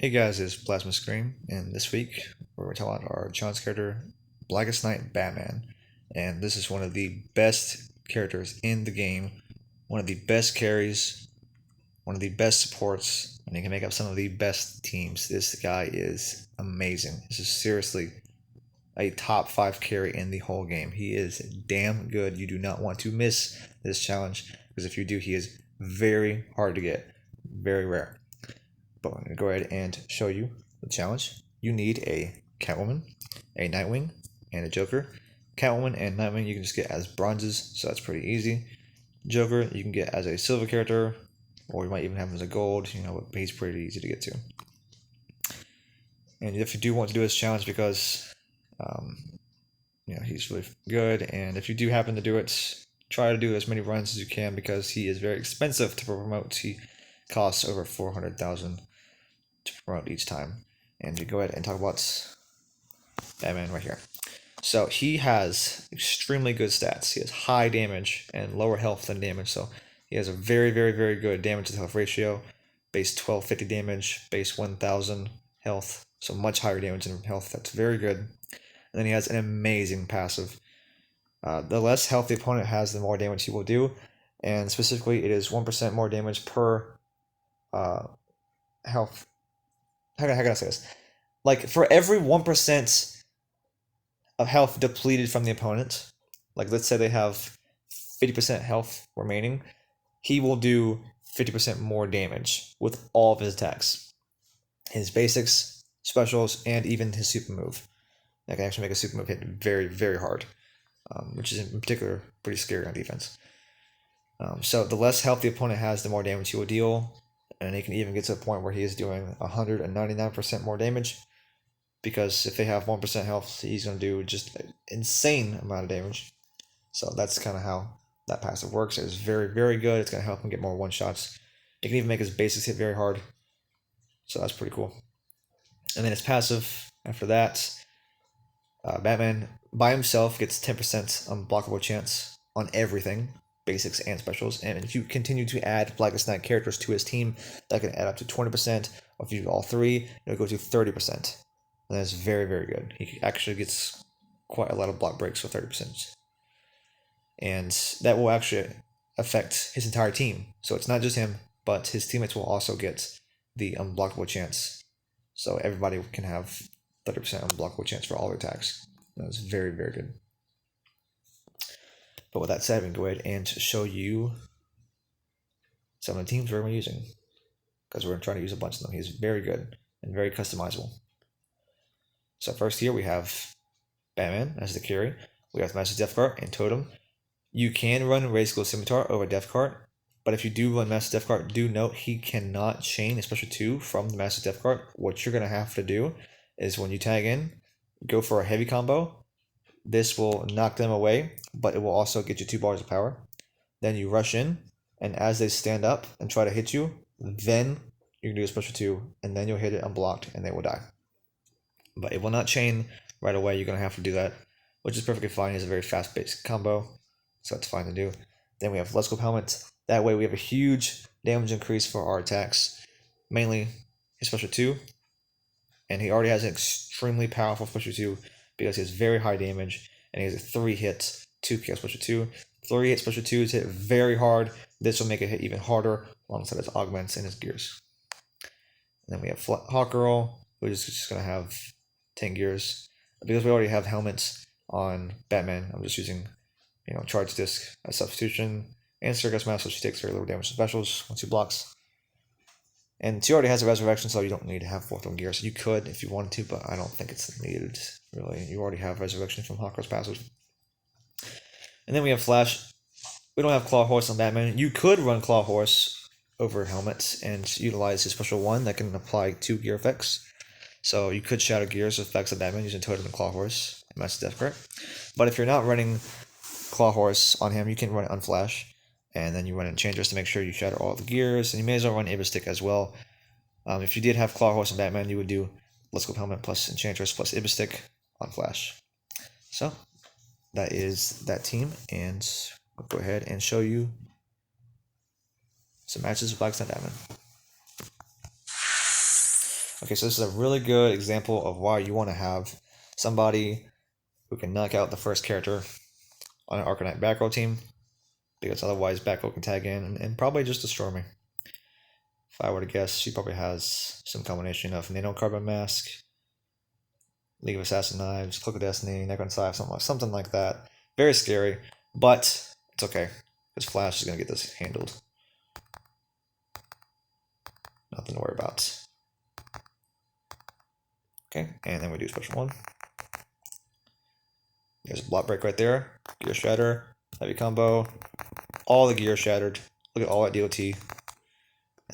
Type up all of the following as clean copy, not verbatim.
Hey guys, it's PlazmaScream, and this week we're talking about our challenge character, Blackest Batman. And this is one of the best characters in the game, one of the best carries, one of the best supports, and he can make up some of the best teams. This guy is amazing. This is seriously a top 5 carry in the whole game. He is damn good. You do not want to miss this challenge, because if you do, he is very hard to get, very rare. But I'm going to go ahead and show you the challenge. You need a Catwoman, a Nightwing, and a Joker. Catwoman and Nightwing you can just get as bronzes, so that's pretty easy. Joker you can get as a silver character, or you might even have him as a gold, but he's pretty easy to get to. And if you do want to do this challenge because he's really good, and if you do happen to do it, try to do as many runs as you can because he is very expensive to promote. He costs over 400,000 to promote each time. And you go ahead and talk about Batman right here. So he has extremely good stats. He has high damage and lower health than damage. So he has a very, very, very good damage to health ratio. Base 1250 damage, base 1000 health. So much higher damage than health. That's very good. And then he has an amazing passive. The less health the opponent has, the more damage he will do. And specifically, it is 1% more damage per health. How can I say this? Like, for every 1% of health depleted from the opponent, like let's say they have 50% health remaining, he will do 50% more damage with all of his attacks. His basics, specials, and even his super move. That can actually make a super move hit very, very hard, which is in particular pretty scary on defense. So the less health the opponent has, the more damage he will deal. And he can even get to a point where he is doing 199% more damage. Because if they have 1% health, he's going to do just an insane amount of damage. So that's kind of how that passive works. It's very, very good. It's going to help him get more one-shots. It can even make his basics hit very hard. So that's pretty cool. And then his passive, after that, Batman by himself gets 10% unblockable chance on everything. Basics and specials, and if you continue to add Blackest characters to his team, that can add up to 20%, or if you do all three, it'll go to 30%. And that's very, very good. He actually gets quite a lot of block breaks with 30%. And that will actually affect his entire team. So it's not just him, but his teammates will also get the unblockable chance. So everybody can have 30% unblockable chance for all their attacks. That's very, very good. But with that said, we can go ahead and show you some of the teams we're using, because we're trying to use a bunch of them. He's very good and very customizable. So first here we have Batman as the carry. We have Master Death Cart and Totem. You can run Raise Glow Scimitar over Death Cart, but if you do run Master Death Cart, do note he cannot chain a special 2 from the Master Death Cart. What you're going to have to do is when you tag in, go for a heavy combo. This will knock them away, but it will also get you 2 bars of power. Then you rush in, and as they stand up and try to hit you, then you can do a special 2, and then you'll hit it unblocked, and they will die. But it will not chain right away. You're going to have to do that, which is perfectly fine. It's a very fast-paced combo, so that's fine to do. Then we have Let's Go Helmet. That way we have a huge damage increase for our attacks, mainly his special 2, and he already has an extremely powerful special 2, because he has very high damage, and he has a 3-hit 2 special 2. 3-hit special 2s hit very hard. This will make it hit even harder alongside his augments and his gears. And then we have Hawkgirl, which is just going to have 10 gears. Because we already have helmets on Batman, I'm just using Charge Disc as substitution. And Circus Mask, so she takes very little damage to specials once she blocks. And she already has a Resurrection, so you don't need to have 4th on gears. You could if you wanted to, but I don't think it's needed, really. You already have Resurrection from Hawkgirl's passive. And then we have Flash. We don't have Claw Horse on Batman. You could run Claw Horse over helmets and utilize his special 1 that can apply 2 gear effects. So you could shatter gears with effects of Batman using Totem and Claw Horse and Master Death Cart. But if you're not running Claw Horse on him, you can run it on Flash. And then you run Enchantress to make sure you shatter all the gears. And you may as well run Ibistic as well. If you did have Claw Horse and Batman, you would do Let's Go Helmet plus Enchantress plus Ibistic on Flash. So that is that team. And I'll go ahead and show you some matches with Blackest Batman. Okay, so this is a really good example of why you want to have somebody who can knock out the first character on an Arcanite back row team, because otherwise back row can tag in and probably just destroy me. If I were to guess, she probably has some combination of Nano Carbon Mask, League of Assassin Knives, Cloak of Destiny, Necron Scythe, something like that. Very scary, but it's okay, because Flash is going to get this handled. Nothing to worry about. Okay, and then we do special one. There's a block break right there. Gear Shatter, heavy combo. All the gear shattered. Look at all that DOT. And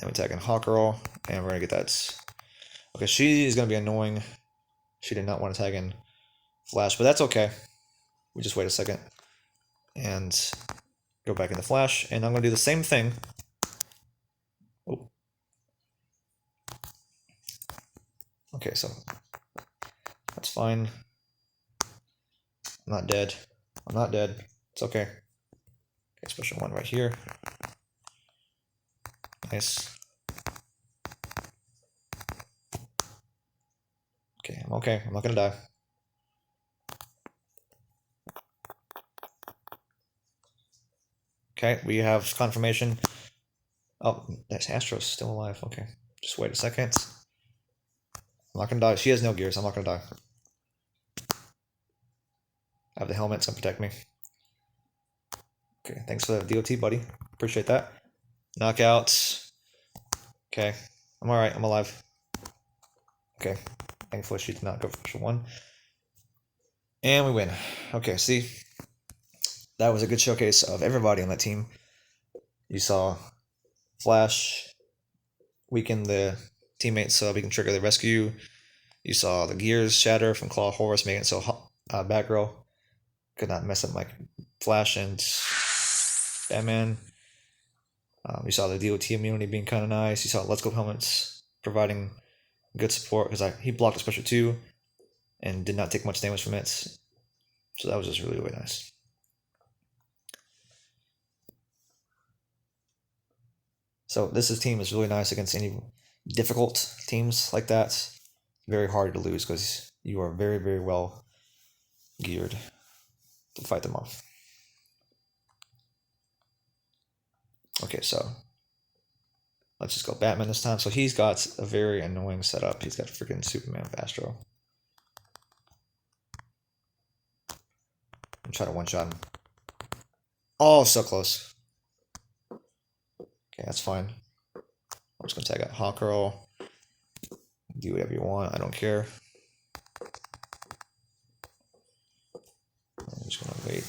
we tag in Hawkgirl, and we're gonna get that. Okay, she is gonna be annoying. She did not want to tag in Flash, but that's okay. We just wait a second and go back into Flash, and I'm gonna do the same thing. Oh. Okay, so that's fine. I'm not dead. I'm not dead. It's okay. Okay, special one right here. Nice. Okay, I'm okay. I'm not gonna die. Okay, we have confirmation. Oh, that's Astro's still alive. Okay, just wait a second. I'm not gonna die. She has no gears. I'm not gonna die. I have the helmet, it's gonna protect me. Okay, thanks for the DOT, buddy. Appreciate that. Knockout. Okay, I'm alright. I'm alive. Okay, thankfully she did not go for special one. And we win. Okay, see? That was a good showcase of everybody on that team. You saw Flash weaken the teammates so we can trigger the rescue. You saw the gears shatter from Claw Horus, making it so Batgirl could not mess up my Flash and Batman. You saw the DOT immunity being kind of nice. You saw Let's Go helmets providing good support because he blocked a special 2 and did not take much damage from it. So that was just really, really nice. So this team is really nice against any difficult teams like that. Very hard to lose because you are very, very well geared to fight them off. Okay, so let's just go Batman this time. So he's got a very annoying setup. He's got freaking Superman with Astro. I'm trying to one-shot him. Oh, so close. Okay, that's fine. I'm just gonna tag out Hawkgirl. Do whatever you want. I don't care. I'm just gonna wait.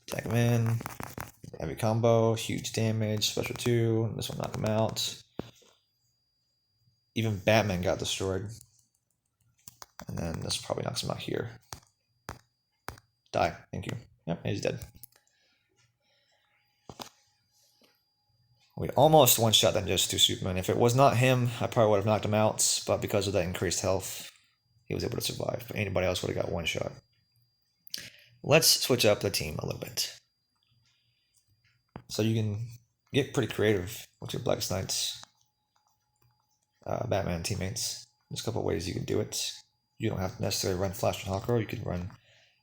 Tag him in. Heavy combo, huge damage, special 2. This will knock him out. Even Batman got destroyed. And then this probably knocks him out here. Die. Thank you. Yep, he's dead. We almost one-shot that just to Superman. If it was not him, I probably would have knocked him out. But because of that increased health, he was able to survive. But anybody else would have got one shot. Let's switch up the team a little bit. So you can get pretty creative with your Blackest Knights, Batman teammates. There's a couple of ways you can do it. You don't have to necessarily run Flash and Hawkgirl. You could run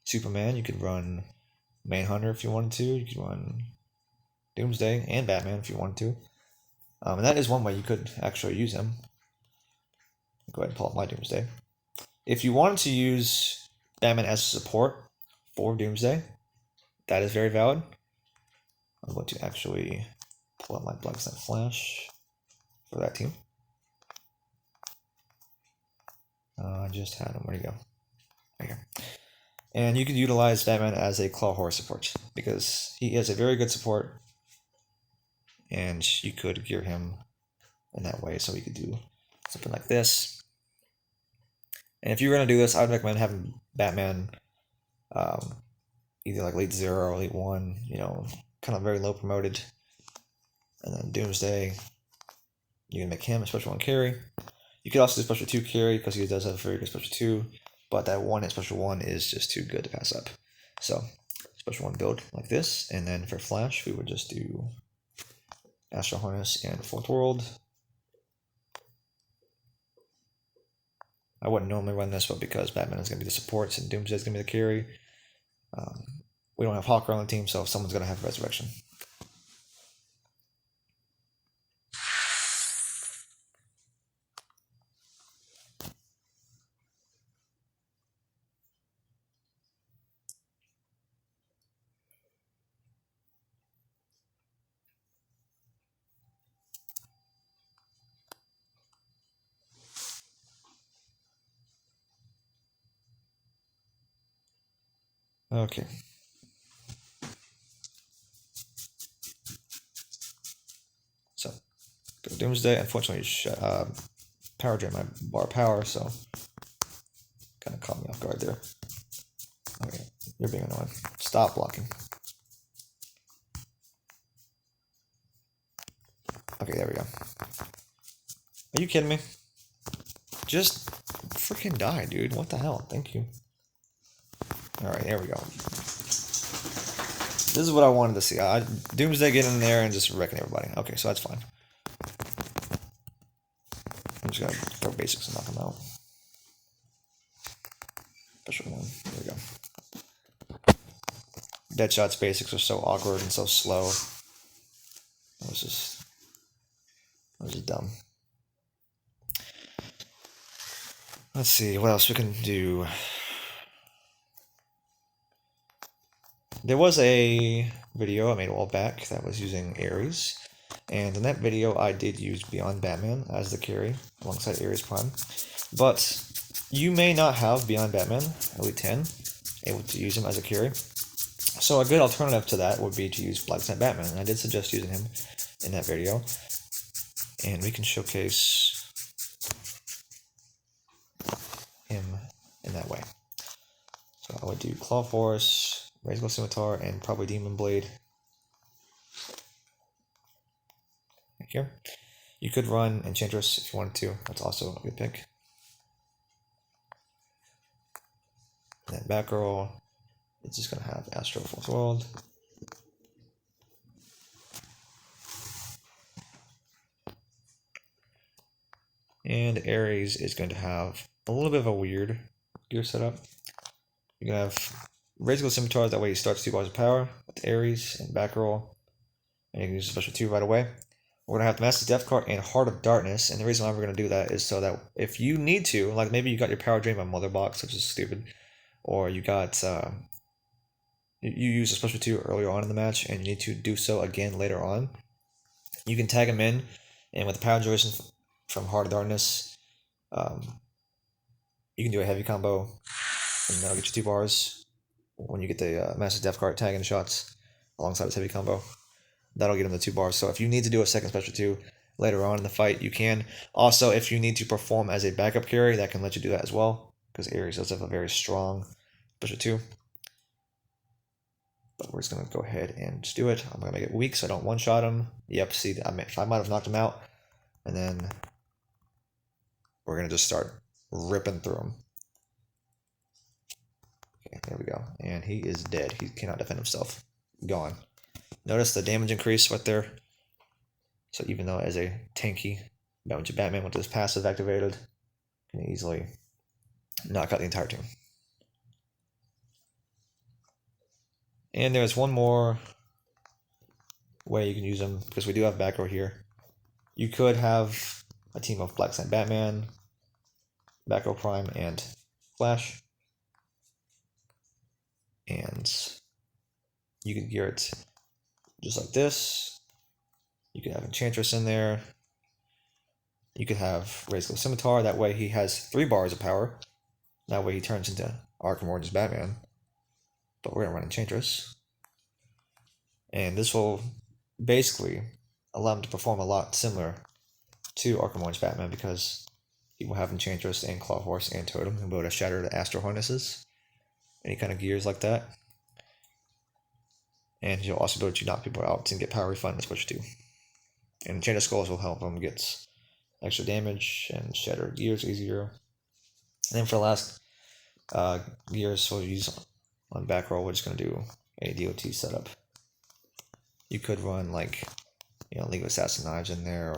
Superman. You could run Manhunter if you wanted to. You could run Doomsday and Batman if you wanted to. And that is one way you could actually use him. Go ahead and pull up my Doomsday. If you wanted to use Batman as support for Doomsday, that is very valid. I'm going to actually pull up my Blackest Knight Flash for that team. I just had him. Where'd he go? There you go. And you can utilize Batman as a Claw Horse support because he is a very good support, and you could gear him in that way. So we could do something like this. And if you were going to do this, I would recommend having Batman either like Elite 0 or Elite 1, you know, kind of very low promoted. And then Doomsday, you can make him a special 1 carry. You could also do special 2 carry because he does have a very good special 2, but that 1 hit special 1 is just too good to pass up. So special 1 build like this, and then for Flash we would just do Astro Harness and Fourth World. I wouldn't normally run this, but because Batman is going to be the supports and Doomsday is going to be the carry, we don't have Hawker on the team, so someone's going to have Resurrection. Okay. So, go Doomsday. Unfortunately, power drain my bar power, so kind of caught me off guard there. Okay, you're being annoying. Stop blocking. Okay, there we go. Are you kidding me? Just freaking die, dude. What the hell? Thank you. Alright, there we go. This is what I wanted to see. Doomsday getting in there and just wrecking everybody. Okay, so that's fine. I'm just gonna throw basics and knock them out. Special one. There we go. Deadshot's basics are so awkward and so slow. That was just dumb. Let's see what else we can do. There was a video I made a while back that was using Ares, and in that video I did use Beyond Batman as the carry alongside Ares Prime, but you may not have Beyond Batman Elite 10 able to use him as a carry. So a good alternative to that would be to use Blackest Batman, and I did suggest using him in that video, and we can showcase him in that way. So I would do Claw Force, Razor Scimitar, and probably Demon Blade. Right here. You could run Enchantress if you wanted to. That's also a good pick. And then Batgirl, it's just going to have Astro Force World. And Ares is going to have a little bit of a weird gear setup. You're going to have Razor Scimitar, that way he starts 2 bars of power with Ares and Batgirl. And you can use a special 2 right away. We're going to have Master's Death card and Heart of Darkness. And the reason why we're going to do that is so that if you need to, like maybe you got your power drained by Mother Box, which is stupid, or you got, you used a special 2 earlier on in the match and you need to do so again later on, you can tag him in, and with the power duration from Heart of Darkness, you can do a heavy combo, and that'll get you 2 bars when you get the Master's Death card tagging shots alongside his heavy combo. That'll get him the 2 bars. So if you need to do a second special 2 later on in the fight, you can. Also, if you need to perform as a backup carry, that can let you do that as well, because Ares does have a very strong special 2. But we're just going to go ahead and just do it. I'm going to make it weak so I don't one-shot him. Yep, see, I might have knocked him out. And then we're going to just start ripping through him. Okay, there we go. And he is dead. He cannot defend himself. Gone. Notice the damage increase right there. So even though as a tanky Batman with his passive activated, can easily knock out the entire team. And there's one more way you can use him, because we do have Batgirl here. You could have a team of Blackest Batman, Batgirl Prime, and Flash. And you could gear it just like this. You could have Enchantress in there. You could have Razor Scimitar. That way he has 3 bars of power. That way he turns into Arkham Origins Batman. But we're going to run Enchantress. And this will basically allow him to perform a lot similar to Arkham Origins Batman, because he will have Enchantress and Claw Horse and Totem and be able to shatter the Astro Harnesses. Any kind of gears like that. And he'll also be able to knock people out and get power refund and special 2. And Enchanted Skulls will help him get extra damage and shatter gears easier. And then for the last gears we'll use on Batgirl, we're just going to do a DOT setup. You could run like, League of Assassin Knives in there,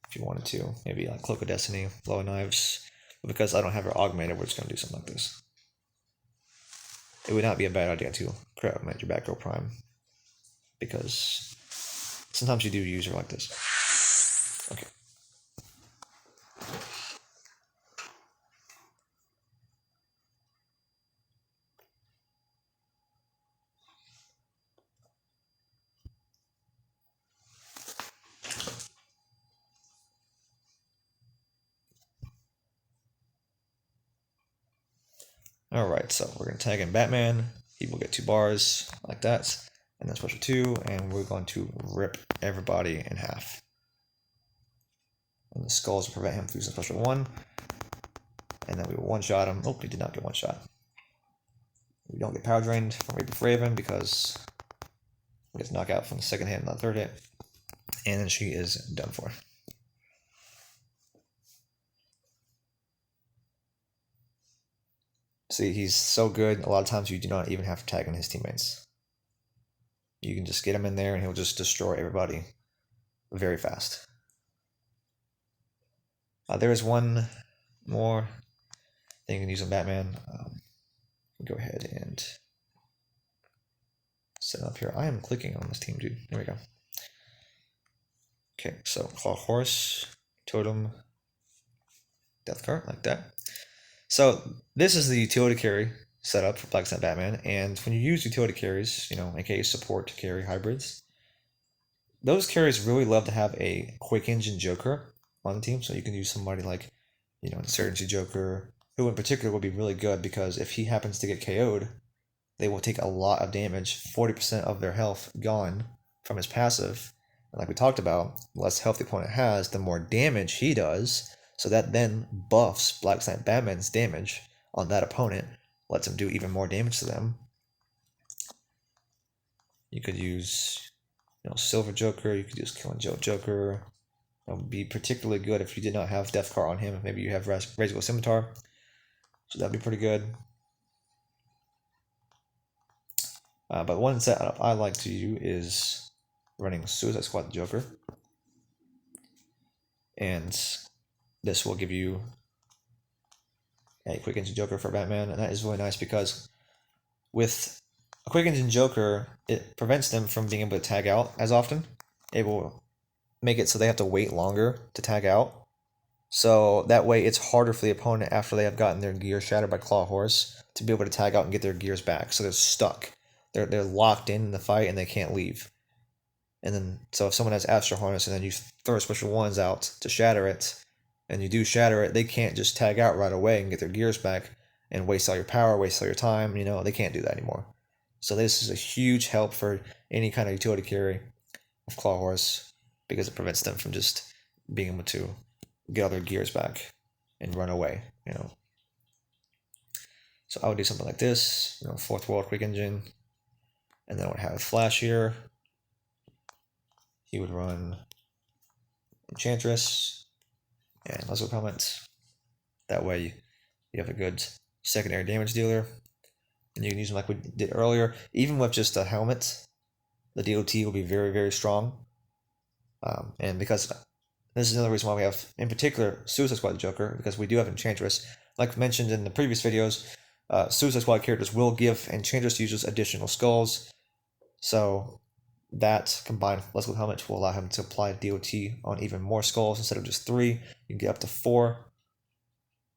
if you wanted to. Maybe like Cloak of Destiny, Flow of Knives. but because I don't have her augmented, we're just going to do something like this. It would not be a bad idea to augment your Batgirl Prime, because sometimes you do use her like this. Okay. Alright, so we're going to tag in Batman. He will get 2 bars like that, and then special 2, and we're going to rip everybody in half. And the skulls will prevent him from using special 1, and then we will one-shot him. Oh, he did not get one-shot. We don't get power drained from Raven because he gets knocked out from the second hit and the third hit, and then she is done for. See, he's so good, a lot of times you do not even have to tag in his teammates. You can just get him in there and he'll just destroy everybody very fast. There is one more thing you can use on Batman. Go ahead and set it up here. I am clicking on this team, dude. There we go. Okay, so Claw Horse, Totem, Death Card, like that. So this is the utility carry setup for Blackest Batman, and when you use utility carries, aka support carry hybrids, those carries really love to have a quick engine Joker on the team. So you can use somebody like, Insurgency Joker, who in particular will be really good because if he happens to get KO'd, they will take a lot of damage, 40% of their health gone from his passive. And like we talked about, the less health the opponent has, the more damage he does. So that then buffs Blackest Batman's damage on that opponent, lets him do even more damage to them. You could use, Silver Joker. You could use Killing Joke Joker. That would be particularly good if you did not have Death Card on him. Maybe you have Razor Scimitar. So that'd be pretty good. But one setup I like to use is running Suicide Squad Joker. And this will give you a quick engine Joker for Batman, and that is really nice because with a quick engine Joker, it prevents them from being able to tag out as often. It will make it so they have to wait longer to tag out. So that way it's harder for the opponent after they have gotten their gear shattered by Claw Horse to be able to tag out and get their gears back. So they're stuck. They're locked in the fight and they can't leave. And then, so if someone has Astro Harness and then you throw special 1s out to shatter it, and you do shatter it, they can't just tag out right away and get their gears back and waste all your power, waste all your time. They can't do that anymore. So this is a huge help for any kind of utility carry of Claw Horse because it prevents them from just being able to get all their gears back and run away. So I would do something like this, Fourth World Quick Engine, and then I would have Flash here. He would run Enchantress and Leslie Helmet. That way you have a good secondary damage dealer. And you can use them like we did earlier. Even with just a helmet, the DOT will be very, very strong. And because this is another reason why we have, in particular, Suicide Squad Joker, because we do have Enchantress. Like mentioned in the previous videos, Suicide Squad characters will give Enchantress users additional skulls. So that combined with Leslie Helmet will allow him to apply DOT on even more skulls instead of just 3. You can get up to 4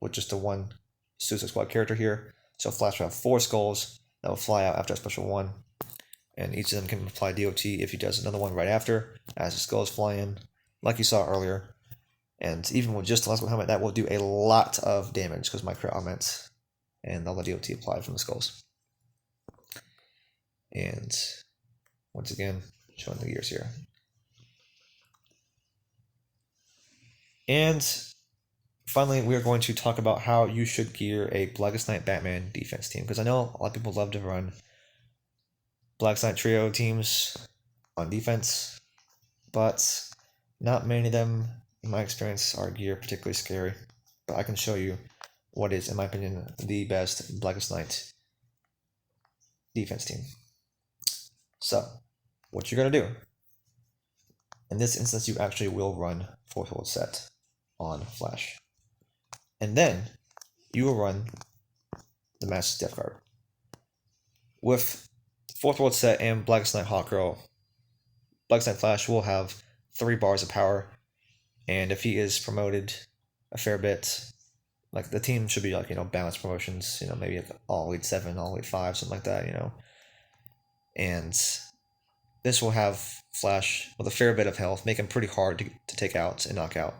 with just the one Suicide Squad character here. So Flash will have 4 skulls that will fly out after a special 1. And each of them can apply DOT if he does another one right after, as the skulls fly in, like you saw earlier. And even with just the Leslie Helmet, that will do a lot of damage because my crit augments and all the DOT applied from the skulls. And once again, showing the gears here. And finally, we are going to talk about how you should gear a Blackest Batman defense team. Because I know a lot of people love to run Blackest trio teams on defense. But not many of them, in my experience, are geared particularly scary. But I can show you what is, in my opinion, the best Blackest defense team. So, what you're going to do, in this instance, you actually will run Fourth World Set on Flash. And then you will run the Master's Death card. With Fourth World Set and Blackest Night Hawkgirl, Blackest Night Flash will have 3 bars of power, and if he is promoted a fair bit, like the team should be like, balanced promotions, maybe like all Elite 7, all Elite 5, something like that, And this will have Flash with a fair bit of health, make him pretty hard to take out and knock out.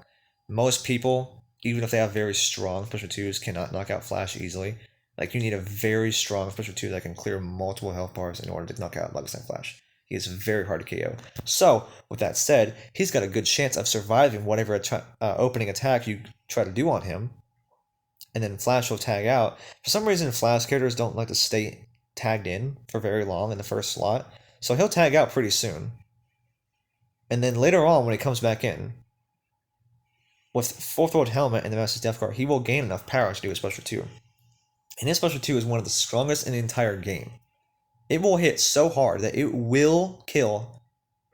Most people, even if they have very strong Special 2s, cannot knock out Flash easily. Like, you need a very strong Special 2 that can clear multiple health bars in order to knock out Blackest Night Flash. He is very hard to KO. So, with that said, he's got a good chance of surviving whatever opening attack you try to do on him. And then Flash will tag out. For some reason, Flash characters don't like to stay tagged in for very long in the first slot. So he'll tag out pretty soon. And then later on, when he comes back in, with Fourth World Helmet and the Master's Death card, he will gain enough power to do a Special 2. And his Special 2 is one of the strongest in the entire game. It will hit so hard that it will kill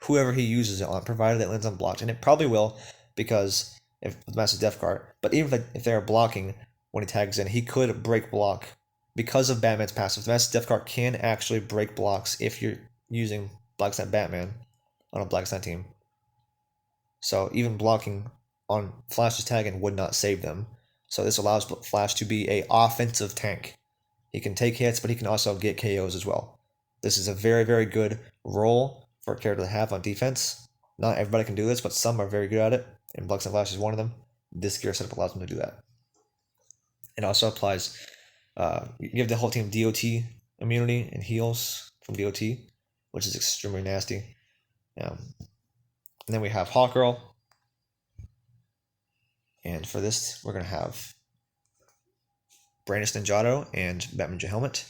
whoever he uses it on, provided it lands unblocked. And it probably will, because if the Master's Death card. But even if they're blocking when he tags in, he could break block because of Batman's passive. The Master's Death card can actually break blocks if you're using Blackest Night Batman on a Blackest Night team. So even blocking on Flash's tagging would not save them. So this allows Flash to be an offensive tank. He can take hits, but he can also get KOs as well. This is a very, very good role for a character to have on defense. Not everybody can do this, but some are very good at it, and Blackest Night Flash is one of them. This gear setup allows them to do that. It also applies, you give the whole team DOT immunity and heals from DOT, which is extremely nasty. And then we have Hawkgirl. And for this, we're going to have Brandis Ninjato and Batman Helmet.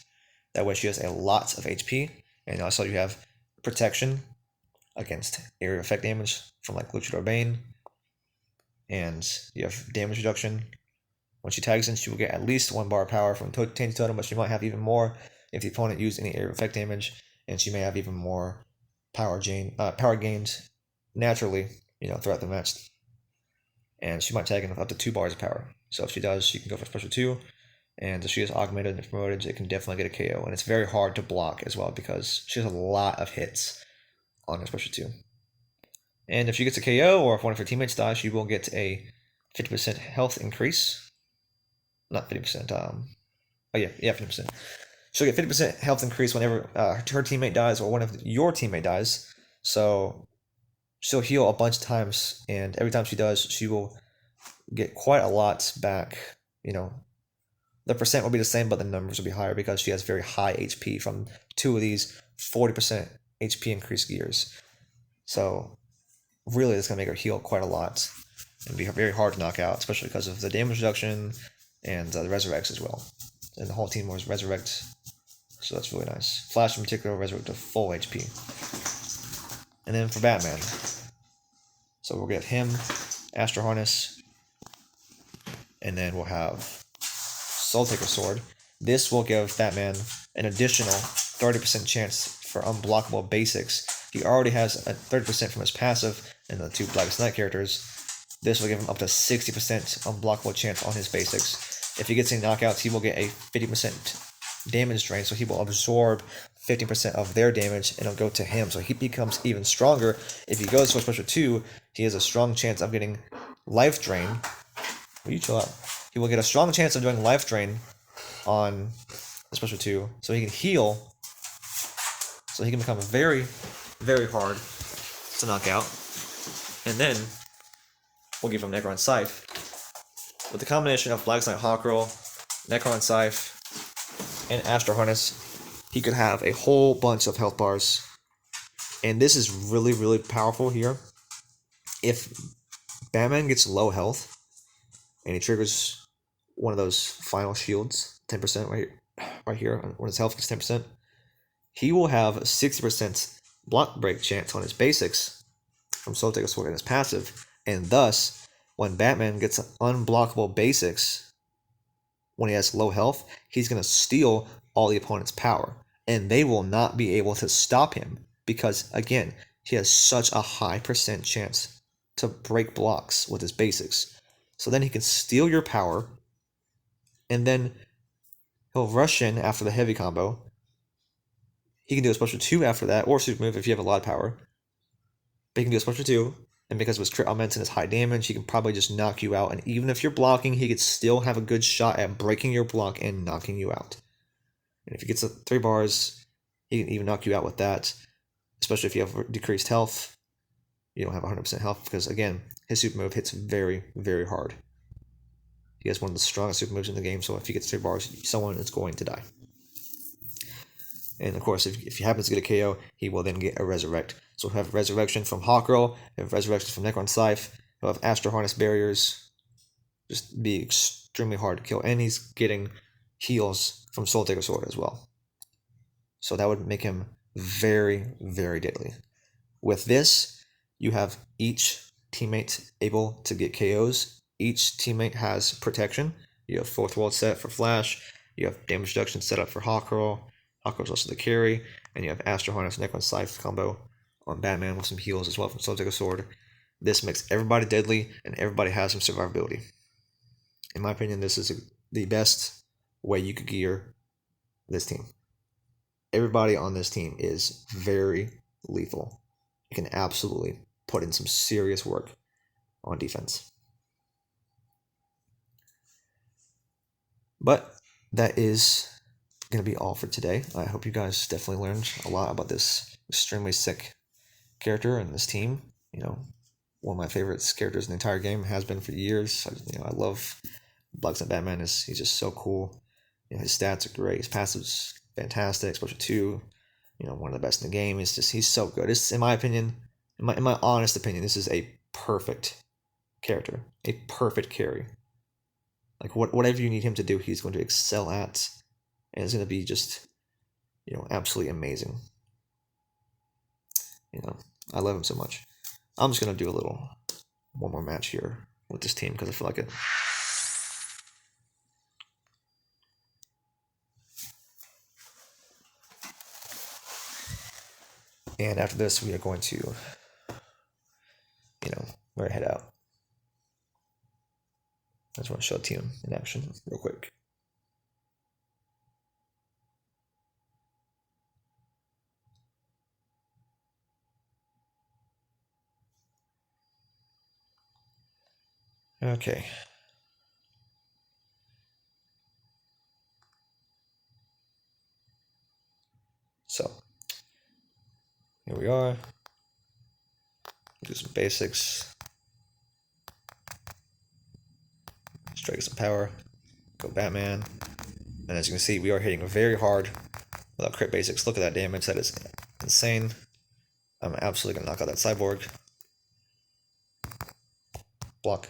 That way she has a lot of HP. And also you have protection against area effect damage from like Luchador Bane. And you have damage reduction. When she tags in, she will get at least 1 bar of power from Tainted Totem, but she might have even more if the opponent used any area effect damage. And she may have even more power gains naturally, throughout the match. And she might tag in with up to 2 bars of power. So if she does, she can go for Special 2. And if she is augmented and promoted, it can definitely get a KO. And it's very hard to block as well because she has a lot of hits on her Special 2. And if she gets a KO or if one of her teammates dies, she will get a 50% health increase. Not 50%. 50%. She'll get 50% health increase whenever her teammate dies or one of your teammate dies. So she'll heal a bunch of times, and every time she does, she will get quite a lot back. The percent will be the same, but the numbers will be higher because she has very high HP from 2 of these 40% HP increase gears. So really, it's going to make her heal quite a lot and be very hard to knock out, especially because of the damage reduction and the resurrects as well. And the whole team was resurrect, so that's really nice. Flash in particular resurrect to full HP. And then for Batman, so we'll get him, Astro Harness, and then we'll have Soul Taker Sword. This will give Batman an additional 30% chance for unblockable basics. He already has a 30% from his passive and the 2 Blackest Night characters. This will give him up to 60% unblockable chance on his basics. If he gets any knockouts, he will get a 50% damage drain, so he will absorb 50% of their damage and it'll go to him. So he becomes even stronger. If he goes for a Special 2, he has a strong chance of getting life drain. Will you chill out? He will get a strong chance of doing life drain on the Special 2, so he can heal. So he can become very, very hard to knock out. And then we'll give him Necron Scythe. With the combination of Blackest Night Hawkgirl, Necron Scythe, and Astro Harness, he could have a whole bunch of health bars. And this is really, really powerful here. If Batman gets low health, and he triggers one of those final shields, 10% right here, when his health gets 10%, he will have a 60% block break chance on his basics from Soul Taker Sword and his passive. And thus, when Batman gets unblockable basics, when he has low health, he's going to steal all the opponent's power. And they will not be able to stop him because, again, he has such a high % chance to break blocks with his basics. So then he can steal your power and then he'll rush in after the heavy combo. He can do a special 2 after that, or super move if you have a lot of power. But he can do a special 2, and because of his crit augments and his high damage, he can probably just knock you out. And even if you're blocking, he could still have a good shot at breaking your block and knocking you out. And if he gets 3 bars, he can even knock you out with that, especially if you have decreased health. You don't have 100% health because, again, his super move hits very, very hard. He has one of the strongest super moves in the game, so if he gets 3 bars, someone is going to die. And of course, if he happens to get a KO, he will then get a Resurrect. So he'll have Resurrection from Hawkgirl, he'll have Resurrection from Necron Scythe, he'll have Astro Harness Barriers. Just be extremely hard to kill. And he's getting heals from Soul Taker Sword as well. So that would make him very, very deadly. With this, you have each teammate able to get KOs. Each teammate has protection. You have 4th World set for Flash. You have damage reduction set up for Hawkgirl. Hawkgirl's also the carry. And you have Astro Harness Necron Scythe combo on Batman with some heals as well from Soul Taker Sword. This makes everybody deadly, and everybody has some survivability. In my opinion, this is the best way you could gear this team. Everybody on this team is very lethal. You can absolutely put in some serious work on defense. But that is going to be all for today. I hope you guys definitely learned a lot about this extremely sick character and this team. You know, one of my favorite characters in the entire game, has been for years. I love Blackest Batman. He's just so cool. His stats are great. His passive's fantastic. Special 2, one of the best in the game. He's so good. It's, in my opinion, in my honest opinion, this is a perfect character, a perfect carry. Like whatever you need him to do, he's going to excel at, and it's going to be just, absolutely amazing. I love him so much. I'm just going to do one more match here with this team because I feel like it. And after this, we are going to, we're going to head out. I just want to show the team in action real quick. Okay. So, here we are. Do some basics. Strike some power. Go Batman. And as you can see, we are hitting very hard without crit basics. Look at that damage. That is insane. I'm absolutely going to knock out that cyborg. Block.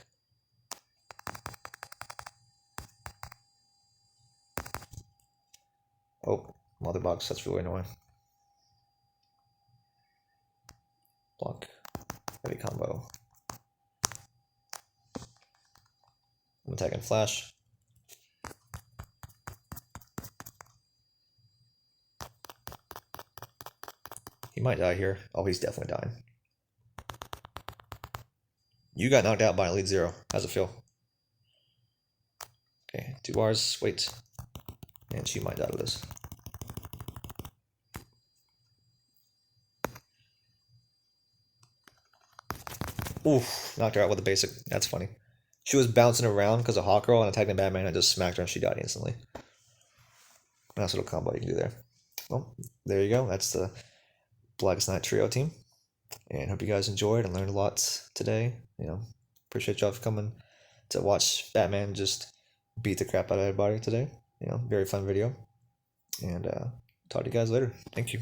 Oh, mother box. That's really annoying. Block. Heavy combo. I'm attacking Flash. He might die here. Oh, he's definitely dying. You got knocked out by Elite Zero. How's it feel? Okay, 2 bars. Wait. And she might die to this. Oof, knocked her out with a basic. That's funny. She was bouncing around because of Hawkgirl and attacking Batman, and I just smacked her and she died instantly. Nice little combo you can do there. Well, there you go. That's the Blackest Night Trio team. And hope you guys enjoyed and learned a lot today. Appreciate y'all for coming to watch Batman just beat the crap out of everybody today. Very fun video. And talk to you guys later. Thank you.